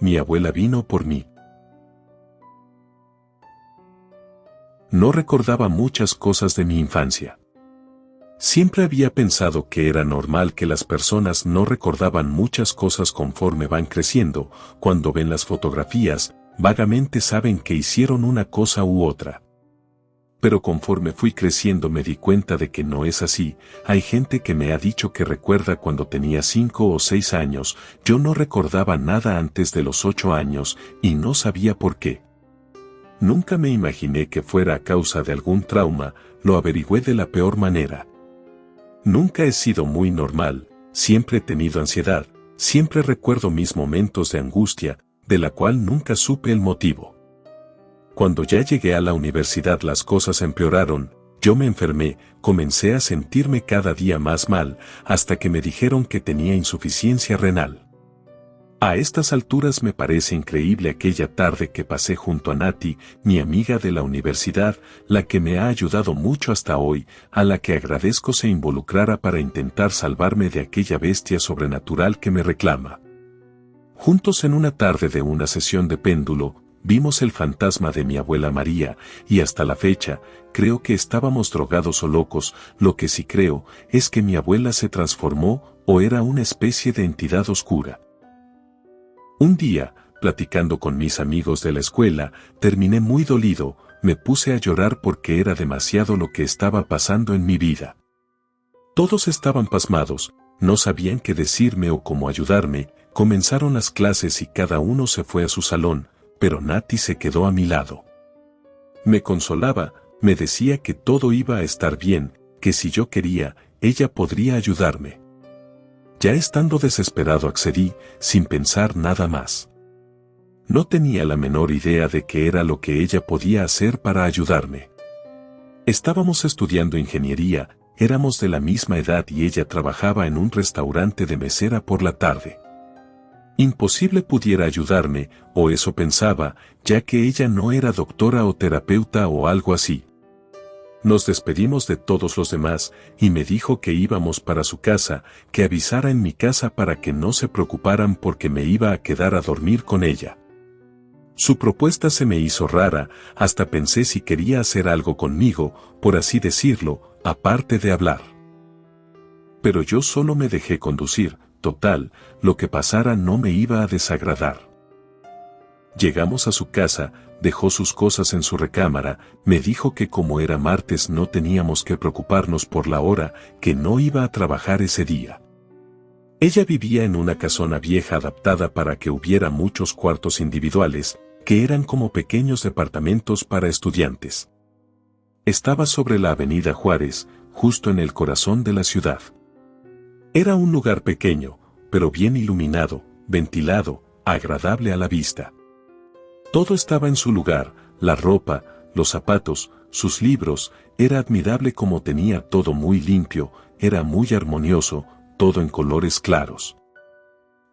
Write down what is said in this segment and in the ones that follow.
mi abuela vino por mí. No recordaba muchas cosas de mi infancia. Siempre había pensado que era normal que las personas no recordaban muchas cosas conforme van creciendo. Cuando ven las fotografías, vagamente saben que hicieron una cosa u otra. Pero conforme fui creciendo me di cuenta de que no es así. Hay gente que me ha dicho que recuerda cuando tenía 5 o 6 años. Yo no recordaba nada antes de los 8 años y no sabía por qué. Nunca me imaginé que fuera a causa de algún trauma. Lo averigüé de la peor manera. Nunca he sido muy normal, siempre he tenido ansiedad, siempre recuerdo mis momentos de angustia, de la cual nunca supe el motivo. Cuando ya llegué a la universidad las cosas empeoraron, yo me enfermé, comencé a sentirme cada día más mal, hasta que me dijeron que tenía insuficiencia renal. A estas alturas me parece increíble aquella tarde que pasé junto a Nati, mi amiga de la universidad, la que me ha ayudado mucho hasta hoy, a la que agradezco se involucrara para intentar salvarme de aquella bestia sobrenatural que me reclama. Juntos en una tarde de una sesión de péndulo, vimos el fantasma de mi abuela María, y hasta la fecha, creo que estábamos drogados o locos. Lo que sí creo es que mi abuela se transformó o era una especie de entidad oscura. Un día, platicando con mis amigos de la escuela, terminé muy dolido, me puse a llorar porque era demasiado lo que estaba pasando en mi vida. Todos estaban pasmados, no sabían qué decirme o cómo ayudarme. Comenzaron las clases y cada uno se fue a su salón, pero Nati se quedó a mi lado. Me consolaba, me decía que todo iba a estar bien, que si yo quería, ella podría ayudarme. Ya estando desesperado accedí, sin pensar nada más. No tenía la menor idea de qué era lo que ella podía hacer para ayudarme. Estábamos estudiando ingeniería, éramos de la misma edad y ella trabajaba en un restaurante de mesera por la tarde. Imposible pudiera ayudarme, o eso pensaba, ya que ella no era doctora o terapeuta o algo así. Nos despedimos de todos los demás, y me dijo que íbamos para su casa, que avisara en mi casa para que no se preocuparan porque me iba a quedar a dormir con ella. Su propuesta se me hizo rara, hasta pensé si quería hacer algo conmigo, por así decirlo, aparte de hablar. Pero yo solo me dejé conducir, total, lo que pasara no me iba a desagradar. Llegamos a su casa, dejó sus cosas en su recámara, me dijo que como era martes no teníamos que preocuparnos por la hora, que no iba a trabajar ese día. Ella vivía en una casona vieja adaptada para que hubiera muchos cuartos individuales, que eran como pequeños departamentos para estudiantes. Estaba sobre la avenida Juárez, justo en el corazón de la ciudad. Era un lugar pequeño, pero bien iluminado, ventilado, agradable a la vista. Todo estaba en su lugar, la ropa, los zapatos, sus libros, era admirable como tenía todo muy limpio, era muy armonioso, todo en colores claros.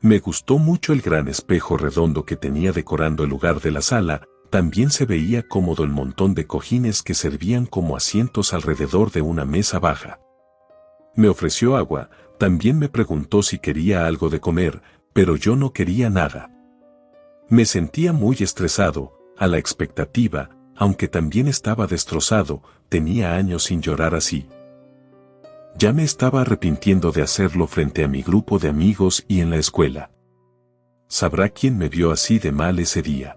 Me gustó mucho el gran espejo redondo que tenía decorando el lugar de la sala, también se veía cómodo el montón de cojines que servían como asientos alrededor de una mesa baja. Me ofreció agua, también me preguntó si quería algo de comer, pero yo no quería nada. Me sentía muy estresado, a la expectativa, aunque también estaba destrozado, tenía años sin llorar así. Ya me estaba arrepintiendo de hacerlo frente a mi grupo de amigos y en la escuela. ¿Sabrá quién me vio así de mal ese día?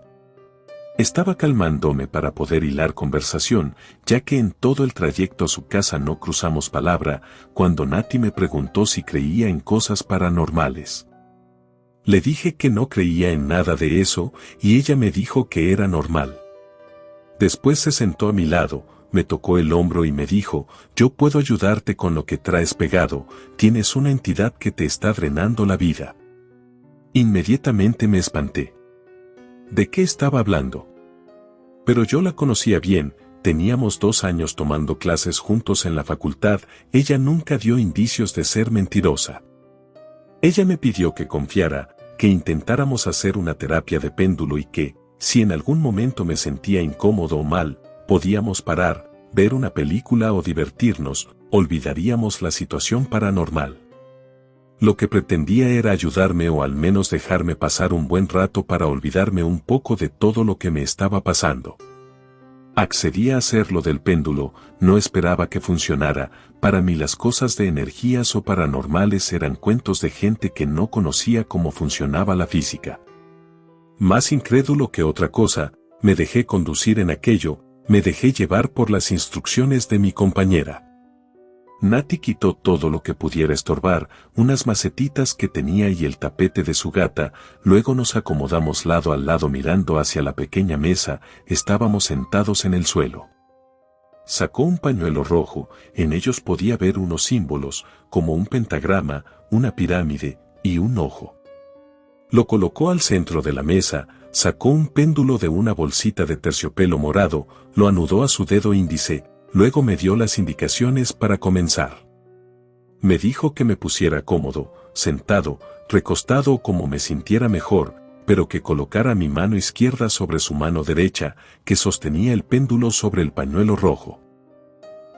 Estaba calmándome para poder hilar conversación, ya que en todo el trayecto a su casa no cruzamos palabra, cuando Nati me preguntó si creía en cosas paranormales. Le dije que no creía en nada de eso, y ella me dijo que era normal. Después se sentó a mi lado, me tocó el hombro y me dijo, yo puedo ayudarte con lo que traes pegado, tienes una entidad que te está drenando la vida. Inmediatamente me espanté. ¿De qué estaba hablando? Pero yo la conocía bien, teníamos 2 años tomando clases juntos en la facultad, ella nunca dio indicios de ser mentirosa. Ella me pidió que confiara, que intentáramos hacer una terapia de péndulo y que, si en algún momento me sentía incómodo o mal, podíamos parar, ver una película o divertirnos, olvidaríamos la situación paranormal. Lo que pretendía era ayudarme o al menos dejarme pasar un buen rato para olvidarme un poco de todo lo que me estaba pasando. Accedí a hacer lo del péndulo, no esperaba que funcionara. Para mí las cosas de energías o paranormales eran cuentos de gente que no conocía cómo funcionaba la física. Más incrédulo que otra cosa, me dejé conducir en aquello, me dejé llevar por las instrucciones de mi compañera. Nati quitó todo lo que pudiera estorbar, unas macetitas que tenía y el tapete de su gata, luego nos acomodamos lado a lado mirando hacia la pequeña mesa, estábamos sentados en el suelo. Sacó un pañuelo rojo, en ellos podía ver unos símbolos, como un pentagrama, una pirámide y un ojo. Lo colocó al centro de la mesa, sacó un péndulo de una bolsita de terciopelo morado, lo anudó a su dedo índice, luego me dio las indicaciones para comenzar. Me dijo que me pusiera cómodo, sentado, recostado o como me sintiera mejor, pero que colocara mi mano izquierda sobre su mano derecha, que sostenía el péndulo sobre el pañuelo rojo.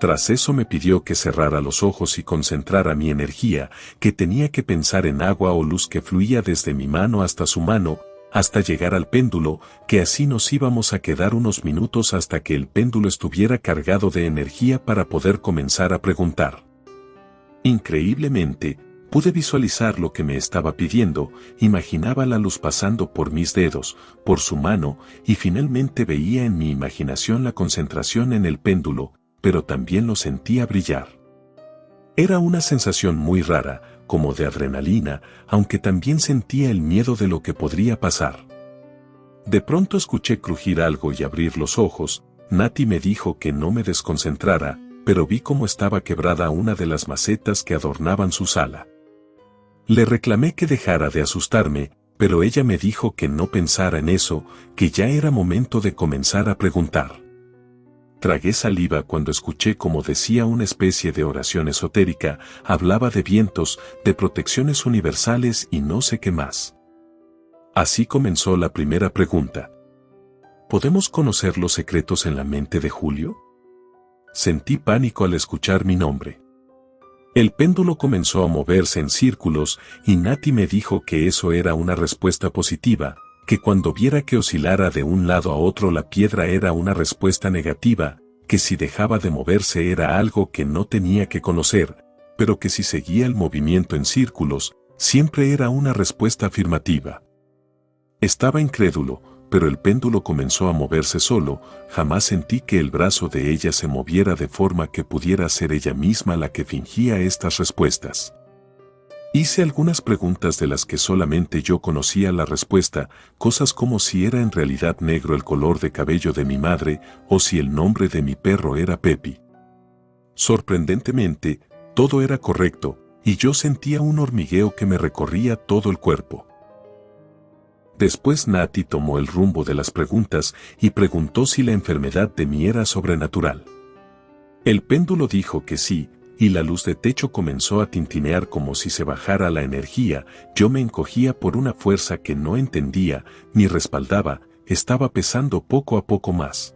Tras eso me pidió que cerrara los ojos y concentrara mi energía, que tenía que pensar en agua o luz que fluía desde mi mano hasta su mano, hasta llegar al péndulo, que así nos íbamos a quedar unos minutos hasta que el péndulo estuviera cargado de energía para poder comenzar a preguntar. Increíblemente, pude visualizar lo que me estaba pidiendo, imaginaba la luz pasando por mis dedos, por su mano, y finalmente veía en mi imaginación la concentración en el péndulo, pero también lo sentía brillar. Era una sensación muy rara, como de adrenalina, aunque también sentía el miedo de lo que podría pasar. De pronto escuché crujir algo y abrir los ojos. Nati me dijo que no me desconcentrara, pero vi cómo estaba quebrada una de las macetas que adornaban su sala. Le reclamé que dejara de asustarme, pero ella me dijo que no pensara en eso, que ya era momento de comenzar a preguntar. Tragué saliva cuando escuché como decía una especie de oración esotérica, hablaba de vientos, de protecciones universales y no sé qué más. Así comenzó la primera pregunta. ¿Podemos conocer los secretos en la mente de Julio? Sentí pánico al escuchar mi nombre. El péndulo comenzó a moverse en círculos y Nati me dijo que eso era una respuesta positiva, que cuando viera que oscilara de un lado a otro la piedra era una respuesta negativa, que si dejaba de moverse era algo que no tenía que conocer, pero que si seguía el movimiento en círculos, siempre era una respuesta afirmativa. Estaba incrédulo, pero el péndulo comenzó a moverse solo, jamás sentí que el brazo de ella se moviera de forma que pudiera ser ella misma la que fingía estas respuestas. Hice algunas preguntas de las que solamente yo conocía la respuesta, cosas como si era en realidad negro el color de cabello de mi madre o si el nombre de mi perro era Pepi. Sorprendentemente, todo era correcto, y yo sentía un hormigueo que me recorría todo el cuerpo. Después Nati tomó el rumbo de las preguntas y preguntó si la enfermedad de mí era sobrenatural. El péndulo dijo que sí, y la luz de techo comenzó a tintinear como si se bajara la energía. Yo me encogía por una fuerza que no entendía, ni respaldaba, estaba pesando poco a poco más.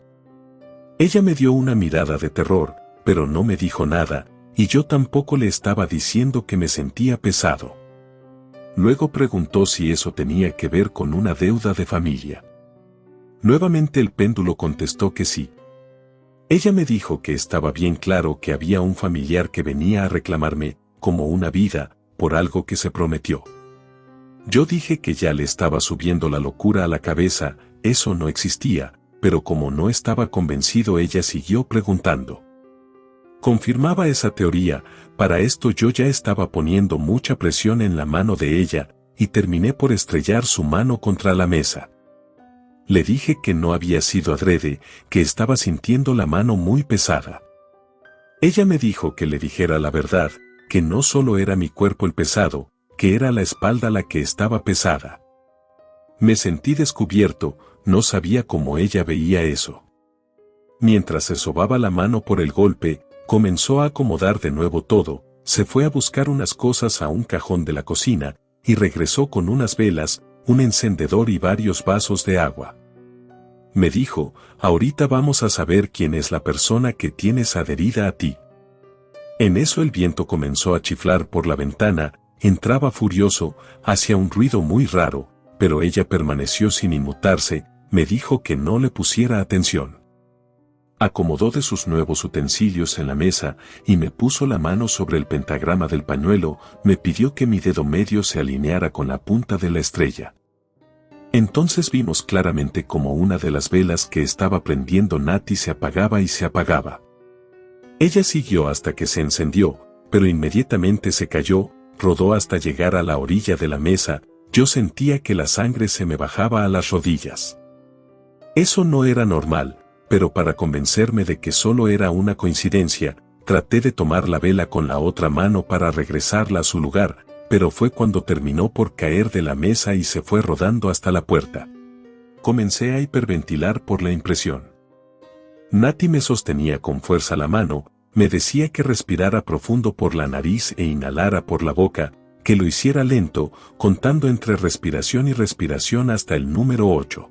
Ella me dio una mirada de terror, pero no me dijo nada, y yo tampoco le estaba diciendo que me sentía pesado. Luego preguntó si eso tenía que ver con una deuda de familia. Nuevamente el péndulo contestó que sí. Ella me dijo que estaba bien claro que había un familiar que venía a reclamarme, como una vida, por algo que se prometió. Yo dije que ya le estaba subiendo la locura a la cabeza, eso no existía, pero como no estaba convencido ella siguió preguntando. Confirmaba esa teoría, para esto yo ya estaba poniendo mucha presión en la mano de ella, y terminé por estrellar su mano contra la mesa. Le dije que no había sido adrede, que estaba sintiendo la mano muy pesada. Ella me dijo que le dijera la verdad, que no solo era mi cuerpo el pesado, que era la espalda la que estaba pesada. Me sentí descubierto, no sabía cómo ella veía eso. Mientras se sobaba la mano por el golpe, comenzó a acomodar de nuevo todo, se fue a buscar unas cosas a un cajón de la cocina, y regresó con unas velas, un encendedor y varios vasos de agua. Me dijo, ahorita vamos a saber quién es la persona que tienes adherida a ti. En eso el viento comenzó a chiflar por la ventana, entraba furioso, hacía un ruido muy raro, pero ella permaneció sin inmutarse, me dijo que no le pusiera atención. Acomodó de sus nuevos utensilios en la mesa y me puso la mano sobre el pentagrama del pañuelo, me pidió que mi dedo medio se alineara con la punta de la estrella. Entonces vimos claramente como una de las velas que estaba prendiendo Nati se apagaba y se apagaba. Ella siguió hasta que se encendió, pero inmediatamente se cayó, rodó hasta llegar a la orilla de la mesa, yo sentía que la sangre se me bajaba a las rodillas. Eso no era normal, pero para convencerme de que solo era una coincidencia, traté de tomar la vela con la otra mano para regresarla a su lugar, pero fue cuando terminó por caer de la mesa y se fue rodando hasta la puerta. Comencé a hiperventilar por la impresión. Nati me sostenía con fuerza la mano, me decía que respirara profundo por la nariz e inhalara por la boca, que lo hiciera lento, contando entre respiración y respiración hasta el número 8.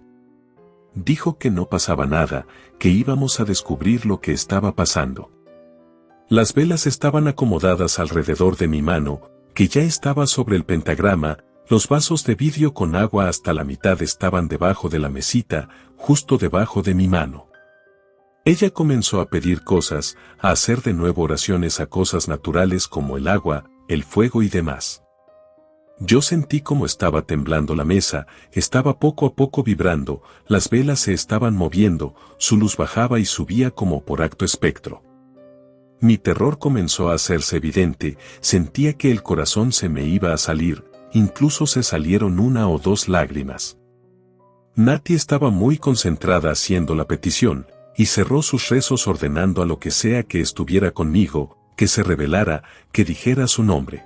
Dijo que no pasaba nada, que íbamos a descubrir lo que estaba pasando. Las velas estaban acomodadas alrededor de mi mano, que ya estaba sobre el pentagrama, los vasos de vidrio con agua hasta la mitad estaban debajo de la mesita, justo debajo de mi mano. Ella comenzó a pedir cosas, a hacer de nuevo oraciones a cosas naturales como el agua, el fuego y demás. Yo sentí como estaba temblando la mesa, estaba poco a poco vibrando, las velas se estaban moviendo, su luz bajaba y subía como por acto espectro. Mi terror comenzó a hacerse evidente, sentía que el corazón se me iba a salir, incluso se salieron 1 o 2 lágrimas. Nati estaba muy concentrada haciendo la petición, y cerró sus rezos ordenando a lo que sea que estuviera conmigo, que se revelara, que dijera su nombre.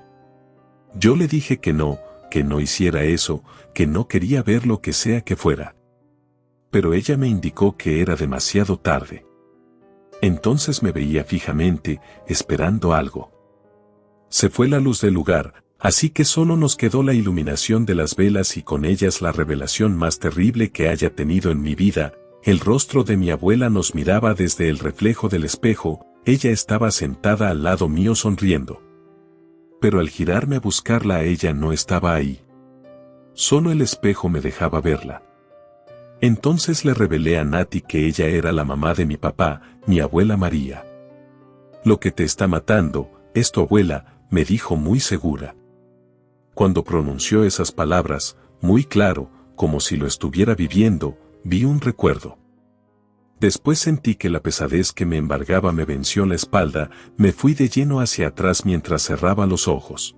Yo le dije que no hiciera eso, que no quería ver lo que sea que fuera. Pero ella me indicó que era demasiado tarde. Entonces me veía fijamente, esperando algo. Se fue la luz del lugar, así que solo nos quedó la iluminación de las velas y con ellas la revelación más terrible que haya tenido en mi vida. El rostro de mi abuela nos miraba desde el reflejo del espejo, ella estaba sentada al lado mío sonriendo. Pero al girarme a buscarla a ella no estaba ahí. Solo el espejo me dejaba verla. Entonces le revelé a Nati que ella era la mamá de mi papá, mi abuela María. Lo que te está matando, es tu abuela, me dijo muy segura. Cuando pronunció esas palabras, muy claro, como si lo estuviera viviendo, vi un recuerdo. Después sentí que la pesadez que me embargaba me venció la espalda, me fui de lleno hacia atrás mientras cerraba los ojos.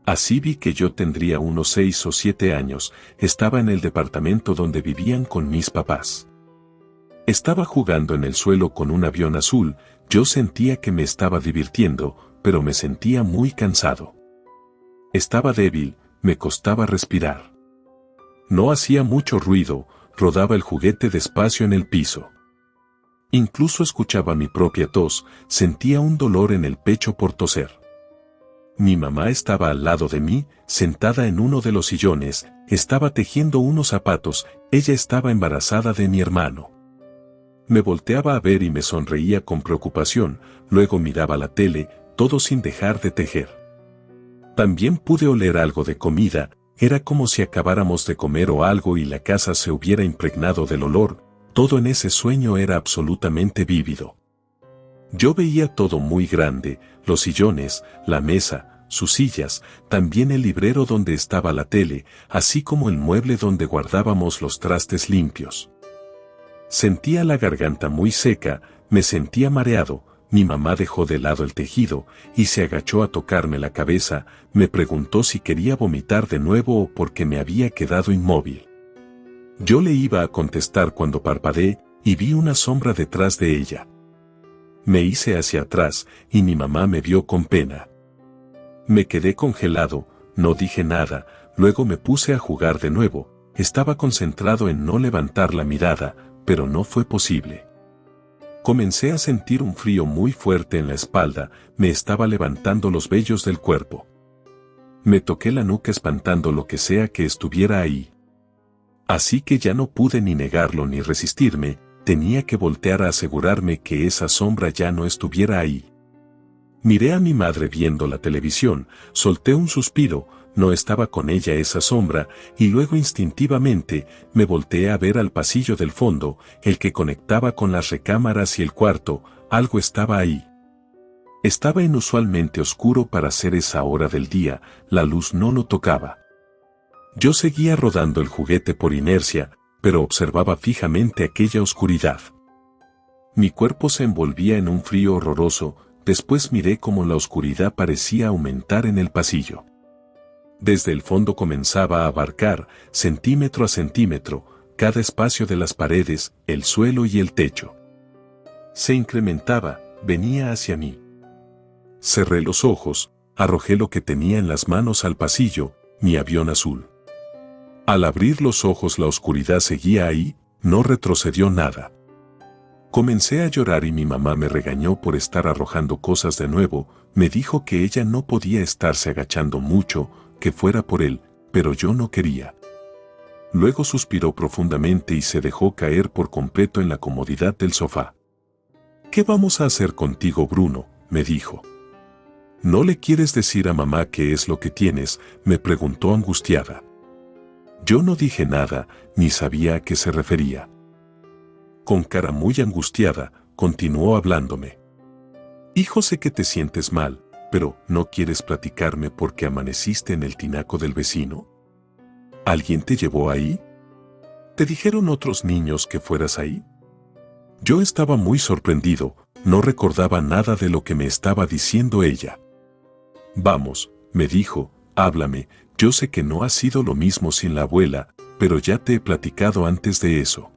Así vi que yo tendría unos 6 o 7 años, estaba en el departamento donde vivían con mis papás. Estaba jugando en el suelo con un avión azul, yo sentía que me estaba divirtiendo, pero me sentía muy cansado. Estaba débil, me costaba respirar. No hacía mucho ruido, rodaba el juguete despacio en el piso. Incluso escuchaba mi propia tos, sentía un dolor en el pecho por toser. Mi mamá estaba al lado de mí, sentada en uno de los sillones, estaba tejiendo unos zapatos, ella estaba embarazada de mi hermano. Me volteaba a ver y me sonreía con preocupación, luego miraba la tele, todo sin dejar de tejer. También pude oler algo de comida, era como si acabáramos de comer o algo y la casa se hubiera impregnado del olor, todo en ese sueño era absolutamente vívido. Yo veía todo muy grande, los sillones, la mesa, sus sillas, también el librero donde estaba la tele, así como el mueble donde guardábamos los trastes limpios. Sentía la garganta muy seca, me sentía mareado. Mi mamá dejó de lado el tejido y se agachó a tocarme la cabeza, me preguntó si quería vomitar de nuevo o porque me había quedado inmóvil. Yo le iba a contestar cuando parpadeé y vi una sombra detrás de ella. Me hice hacia atrás y mi mamá me vio con pena. Me quedé congelado, no dije nada, luego me puse a jugar de nuevo, estaba concentrado en no levantar la mirada, pero no fue posible. Comencé a sentir un frío muy fuerte en la espalda, me estaba levantando los vellos del cuerpo. Me toqué la nuca espantando lo que sea que estuviera ahí. Así que ya no pude ni negarlo ni resistirme, tenía que voltear a asegurarme que esa sombra ya no estuviera ahí. Miré a mi madre viendo la televisión, solté un suspiro, no estaba con ella esa sombra, y luego instintivamente me volteé a ver al pasillo del fondo, el que conectaba con las recámaras y el cuarto. Algo estaba ahí. Estaba inusualmente oscuro para ser esa hora del día, la luz no lo tocaba. Yo seguía rodando el juguete por inercia, pero observaba fijamente aquella oscuridad. Mi cuerpo se envolvía en un frío horroroso. Después miré cómo la oscuridad parecía aumentar en el pasillo. Desde el fondo comenzaba a abarcar, centímetro a centímetro, cada espacio de las paredes, el suelo y el techo. Se incrementaba, venía hacia mí. Cerré los ojos, arrojé lo que tenía en las manos al pasillo, mi avión azul. Al abrir los ojos la oscuridad seguía ahí, no retrocedió nada. Comencé a llorar y mi mamá me regañó por estar arrojando cosas de nuevo, me dijo que ella no podía estarse agachando mucho, que fuera por él, pero yo no quería. Luego suspiró profundamente y se dejó caer por completo en la comodidad del sofá. ¿Qué vamos a hacer contigo, Bruno?, me dijo. ¿No le quieres decir a mamá qué es lo que tienes?, me preguntó angustiada. Yo no dije nada, ni sabía a qué se refería. Con cara muy angustiada, continuó hablándome. Hijo, sé que te sientes mal, pero ¿no quieres platicarme por qué amaneciste en el tinaco del vecino? ¿Alguien te llevó ahí? ¿Te dijeron otros niños que fueras ahí? Yo estaba muy sorprendido, no recordaba nada de lo que me estaba diciendo ella. Vamos, me dijo, háblame, yo sé que no ha sido lo mismo sin la abuela, pero ya te he platicado antes de eso.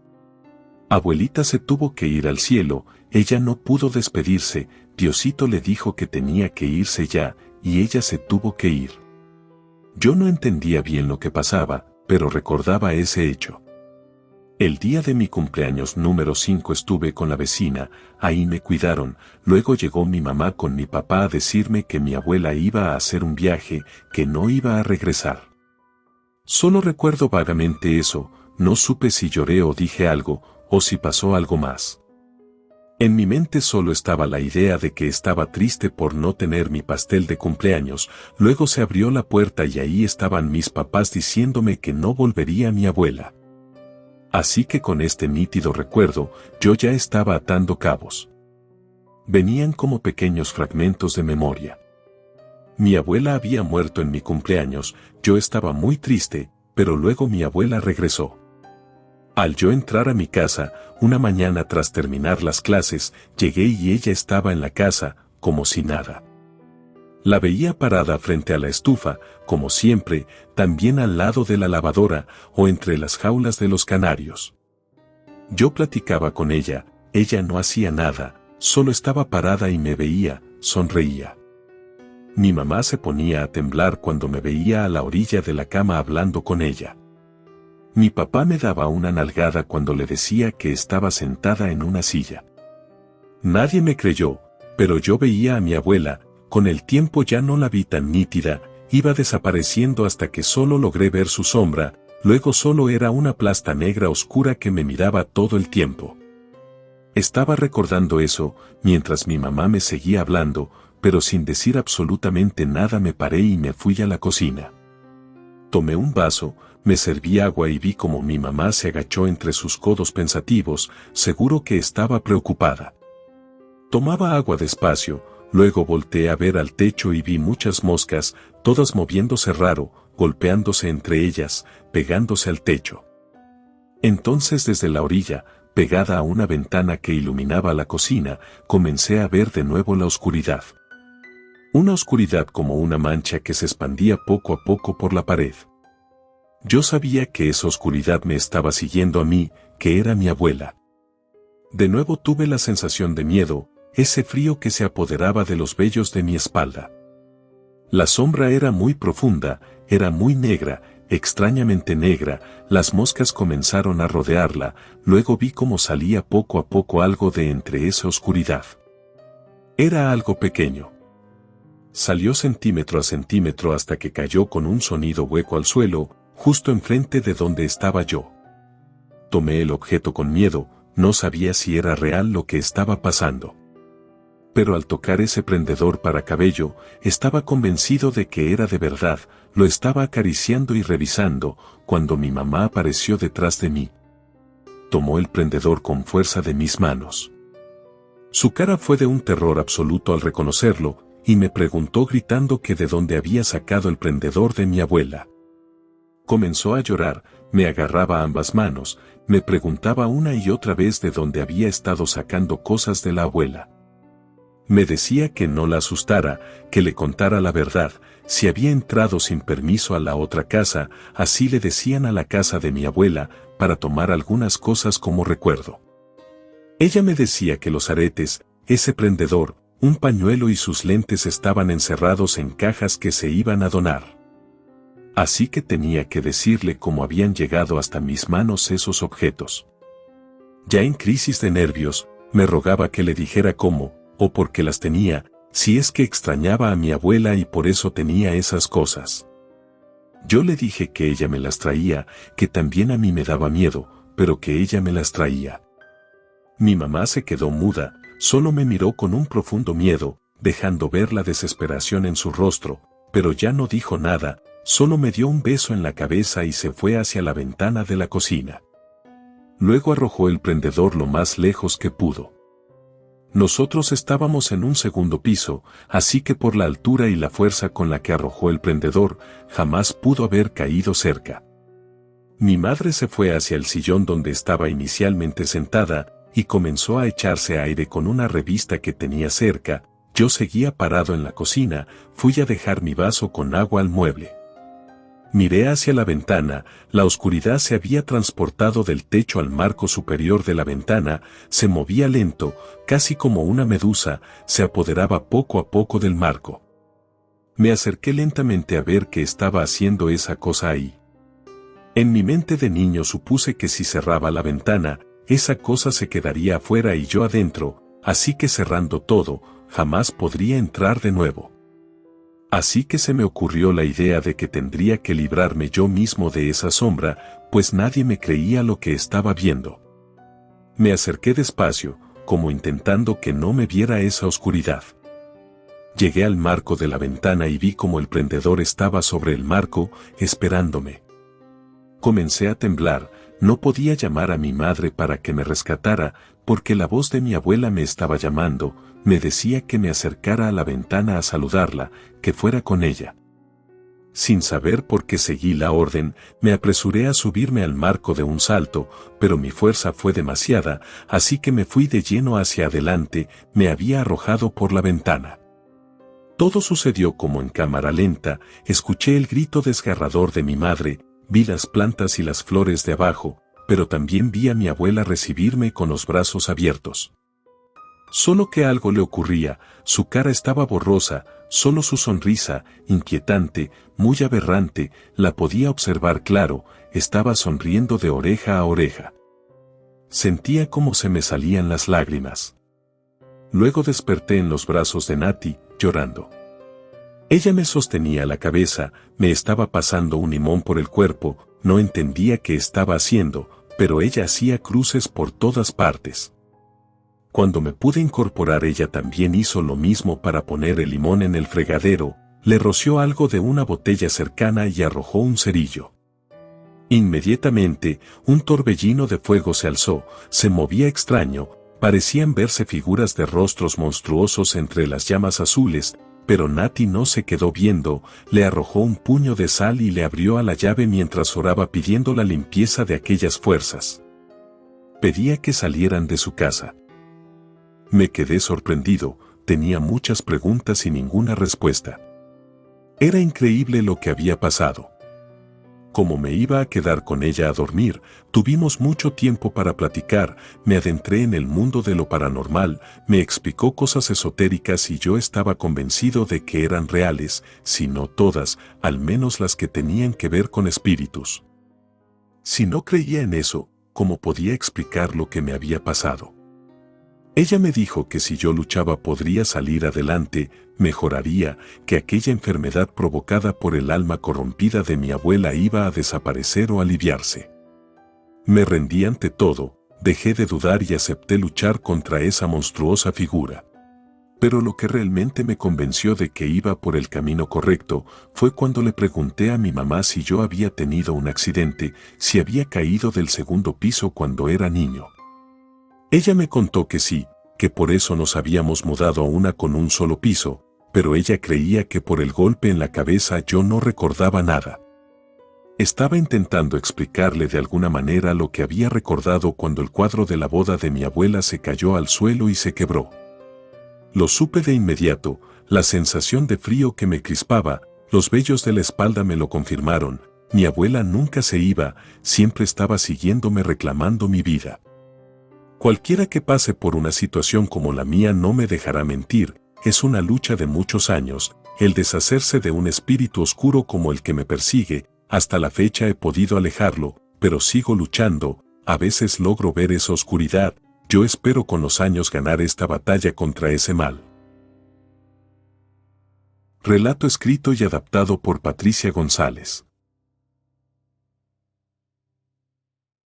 Abuelita se tuvo que ir al cielo, ella no pudo despedirse, Diosito le dijo que tenía que irse ya, y ella se tuvo que ir. Yo no entendía bien lo que pasaba, pero recordaba ese hecho. El día de mi cumpleaños número 5 estuve con la vecina, ahí me cuidaron, luego llegó mi mamá con mi papá a decirme que mi abuela iba a hacer un viaje, que no iba a regresar. Solo recuerdo vagamente eso, no supe si lloré o dije algo, o si pasó algo más. En mi mente solo estaba la idea de que estaba triste por no tener mi pastel de cumpleaños, luego se abrió la puerta y ahí estaban mis papás diciéndome que no volvería mi abuela. Así que con este nítido recuerdo, yo ya estaba atando cabos. Venían como pequeños fragmentos de memoria. Mi abuela había muerto en mi cumpleaños, yo estaba muy triste, pero luego mi abuela regresó. Al yo entrar a mi casa, una mañana tras terminar las clases, llegué y ella estaba en la casa, como si nada. La veía parada frente a la estufa, como siempre, también al lado de la lavadora o entre las jaulas de los canarios. Yo platicaba con ella no hacía nada, solo estaba parada y me veía, sonreía. Mi mamá se ponía a temblar cuando me veía a la orilla de la cama hablando con ella. Mi papá me daba una nalgada cuando le decía que estaba sentada en una silla. Nadie me creyó, pero yo veía a mi abuela, con el tiempo ya no la vi tan nítida, iba desapareciendo hasta que solo logré ver su sombra, luego solo era una plasta negra oscura que me miraba todo el tiempo. Estaba recordando eso, mientras mi mamá me seguía hablando, pero sin decir absolutamente nada me paré y me fui a la cocina. Tomé un vaso, me serví agua y vi como mi mamá se agachó entre sus codos pensativos, seguro que estaba preocupada. Tomaba agua despacio, luego volteé a ver al techo y vi muchas moscas, todas moviéndose raro, golpeándose entre ellas, pegándose al techo. Entonces desde la orilla, pegada a una ventana que iluminaba la cocina, comencé a ver de nuevo la oscuridad. Una oscuridad como una mancha que se expandía poco a poco por la pared. Yo sabía que esa oscuridad me estaba siguiendo a mí, que era mi abuela. De nuevo tuve la sensación de miedo, ese frío que se apoderaba de los vellos de mi espalda. La sombra era muy profunda, era muy negra, extrañamente negra, las moscas comenzaron a rodearla, luego vi cómo salía poco a poco algo de entre esa oscuridad. Era algo pequeño. Salió centímetro a centímetro hasta que cayó con un sonido hueco al suelo, justo enfrente de donde estaba yo. Tomé el objeto con miedo, no sabía si era real lo que estaba pasando. Pero al tocar ese prendedor para cabello, estaba convencido de que era de verdad, lo estaba acariciando y revisando, cuando mi mamá apareció detrás de mí. Tomó el prendedor con fuerza de mis manos. Su cara fue de un terror absoluto al reconocerlo, y me preguntó gritando que de dónde había sacado el prendedor de mi abuela. Comenzó a llorar, me agarraba ambas manos, me preguntaba una y otra vez de dónde había estado sacando cosas de la abuela. Me decía que no la asustara, que le contara la verdad, si había entrado sin permiso a la otra casa, así le decían a la casa de mi abuela, para tomar algunas cosas como recuerdo. Ella me decía que los aretes, ese prendedor, un pañuelo y sus lentes estaban encerrados en cajas que se iban a donar. Así que tenía que decirle cómo habían llegado hasta mis manos esos objetos. Ya en crisis de nervios, me rogaba que le dijera cómo, o por qué las tenía, si es que extrañaba a mi abuela y por eso tenía esas cosas. Yo le dije que ella me las traía, que también a mí me daba miedo, pero que ella me las traía. Mi mamá se quedó muda, solo me miró con un profundo miedo, dejando ver la desesperación en su rostro, pero ya no dijo nada, solo me dio un beso en la cabeza y se fue hacia la ventana de la cocina. Luego arrojó el prendedor lo más lejos que pudo. Nosotros estábamos en un segundo piso, así que por la altura y la fuerza con la que arrojó el prendedor, jamás pudo haber caído cerca. Mi madre se fue hacia el sillón donde estaba inicialmente sentada, y comenzó a echarse aire con una revista que tenía cerca. Yo seguía parado en la cocina, fui a dejar mi vaso con agua al mueble. Miré hacia la ventana, la oscuridad se había transportado del techo al marco superior de la ventana, se movía lento, casi como una medusa, se apoderaba poco a poco del marco. Me acerqué lentamente a ver qué estaba haciendo esa cosa ahí. En mi mente de niño supuse que si cerraba la ventana, esa cosa se quedaría afuera y yo adentro, así que cerrando todo, jamás podría entrar de nuevo. Así que se me ocurrió la idea de que tendría que librarme yo mismo de esa sombra, pues nadie me creía lo que estaba viendo. Me acerqué despacio, como intentando que no me viera esa oscuridad. Llegué al marco de la ventana y vi como el prendedor estaba sobre el marco, esperándome. Comencé a temblar, no podía llamar a mi madre para que me rescatara, porque la voz de mi abuela me estaba llamando, me decía que me acercara a la ventana a saludarla, que fuera con ella. Sin saber por qué seguí la orden, me apresuré a subirme al marco de un salto, pero mi fuerza fue demasiada, así que me fui de lleno hacia adelante, me había arrojado por la ventana. Todo sucedió como en cámara lenta, escuché el grito desgarrador de mi madre, vi las plantas y las flores de abajo, pero también vi a mi abuela recibirme con los brazos abiertos. Solo que algo le ocurría, su cara estaba borrosa, solo su sonrisa, inquietante, muy aberrante, la podía observar claro, estaba sonriendo de oreja a oreja. Sentía cómo se me salían las lágrimas. Luego desperté en los brazos de Nati, llorando. Ella me sostenía la cabeza, me estaba pasando un limón por el cuerpo, no entendía qué estaba haciendo, pero ella hacía cruces por todas partes. Cuando me pude incorporar ella también hizo lo mismo para poner el limón en el fregadero, le roció algo de una botella cercana y arrojó un cerillo. Inmediatamente, un torbellino de fuego se alzó, se movía extraño, parecían verse figuras de rostros monstruosos entre las llamas azules, pero Nati no se quedó viendo, le arrojó un puño de sal y le abrió a la llave mientras oraba pidiendo la limpieza de aquellas fuerzas. Pedía que salieran de su casa. Me quedé sorprendido, tenía muchas preguntas y ninguna respuesta. Era increíble lo que había pasado. Como me iba a quedar con ella a dormir, tuvimos mucho tiempo para platicar, me adentré en el mundo de lo paranormal, me explicó cosas esotéricas y yo estaba convencido de que eran reales, si no todas, al menos las que tenían que ver con espíritus. Si no creía en eso, ¿cómo podía explicar lo que me había pasado? Ella me dijo que si yo luchaba podría salir adelante, mejoraría, que aquella enfermedad provocada por el alma corrompida de mi abuela iba a desaparecer o aliviarse. Me rendí ante todo, dejé de dudar y acepté luchar contra esa monstruosa figura. Pero lo que realmente me convenció de que iba por el camino correcto fue cuando le pregunté a mi mamá si yo había tenido un accidente, si había caído del segundo piso cuando era niño. Ella me contó que sí, que por eso nos habíamos mudado a una con un solo piso, pero ella creía que por el golpe en la cabeza yo no recordaba nada. Estaba intentando explicarle de alguna manera lo que había recordado cuando el cuadro de la boda de mi abuela se cayó al suelo y se quebró. Lo supe de inmediato, la sensación de frío que me crispaba, los vellos de la espalda me lo confirmaron, mi abuela nunca se iba, siempre estaba siguiéndome reclamando mi vida. Cualquiera que pase por una situación como la mía no me dejará mentir, es una lucha de muchos años, el deshacerse de un espíritu oscuro como el que me persigue, hasta la fecha he podido alejarlo, pero sigo luchando, a veces logro ver esa oscuridad, yo espero con los años ganar esta batalla contra ese mal. Relato escrito y adaptado por Patricia González.